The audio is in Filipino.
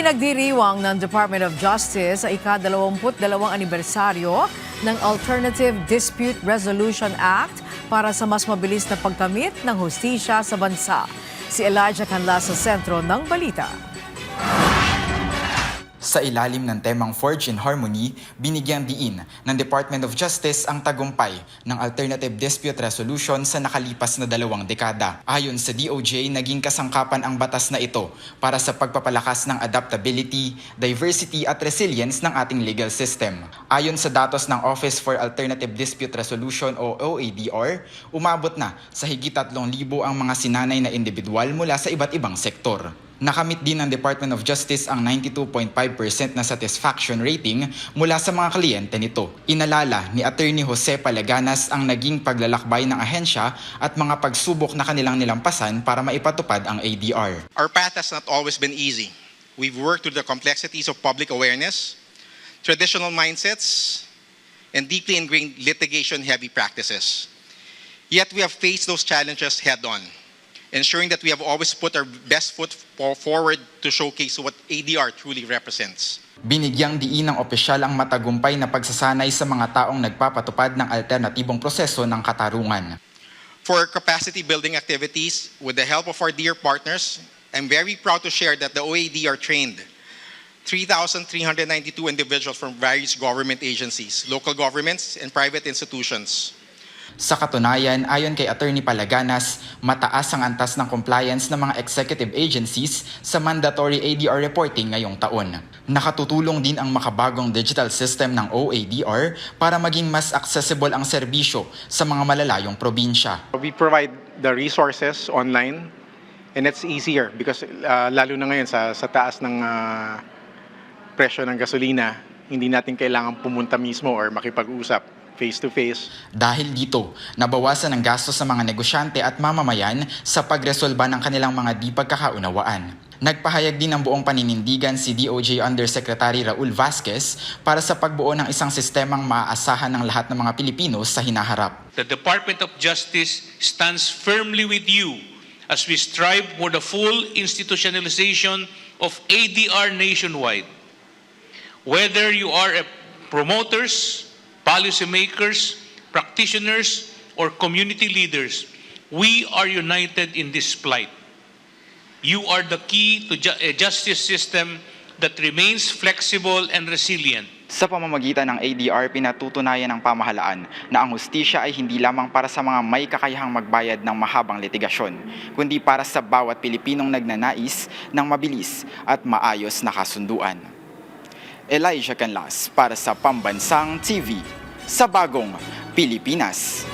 Ipinagdiriwang ng Department of Justice sa ika-22 anibersaryo ng Alternative Dispute Resolution Act para sa mas mabilis na pagkamit ng hustisya sa bansa. Si Elijah Canlas sa sentro ng balita. Sa ilalim ng temang Forge in Harmony, binigyang diin ng Department of Justice ang tagumpay ng Alternative Dispute Resolution sa nakalipas na 2 dekada. Ayon sa DOJ, naging kasangkapan ang batas na ito para sa pagpapalakas ng adaptability, diversity at resilience ng ating legal system. Ayon sa datos ng Office for Alternative Dispute Resolution o OADR, umabot na sa higit 3,000 ang mga sinanay na individual mula sa iba't ibang sektor. Nakamit din ng Department of Justice ang 92.5% na satisfaction rating mula sa mga kliyente nito. Inalala ni Attorney Jose Palaganas ang naging paglalakbay ng ahensya at mga pagsubok na kanilang nilampasan para maipatupad ang ADR. Our path has not always been easy. We've worked through the complexities of public awareness, traditional mindsets, and deeply ingrained litigation-heavy practices. Yet we have faced those challenges head-on, ensuring that we have always put our best foot forward to showcase what ADR truly represents. Binigyang diin ng opisyal ang matagumpay na pagsasanay sa mga taong nagpapatupad ng alternatibong proseso ng katarungan. For capacity building activities, with the help of our dear partners, I'm very proud to share that the OADR trained 3,392 individuals from various government agencies, local governments, and private institutions. Sa katunayan, ayon kay Attorney Palaganas, mataas ang antas ng compliance ng mga executive agencies sa mandatory ADR reporting ngayong taon. Nakatutulong din ang makabagong digital system ng OADR para maging mas accessible ang serbisyo sa mga malalayong probinsya. We provide the resources online and it's easier because lalo na ngayon sa taas ng presyo ng gasolina, hindi natin kailangan pumunta mismo or makipag-usap face-to-face. Dahil dito, nabawasan ang gastos sa mga negosyante at mamamayan sa pagresolba ng kanilang mga di pagkakaunawaan. Nagpahayag din ng buong paninindigan si DOJ Undersecretary Raul Vasquez para sa pagbuo ng isang sistemang maaasahan ng lahat ng mga Pilipino sa hinaharap. The Department of Justice stands firmly with you as we strive for the full institutionalization of ADR nationwide. Whether you are promoters, policymakers, practitioners, or community leaders, we are united in this plight. You are the key to a justice system that remains flexible and resilient. Sa pamamagitan ng ADR, pinatutunayan ng pamahalaan na ang hustisya ay hindi lamang para sa mga may kakayahang magbayad ng mahabang litigasyon, kundi para sa bawat Pilipinong nagnanais ng mabilis at maayos na kasunduan. Elijah Canlas para sa Pambansang TV sa Bagong Pilipinas.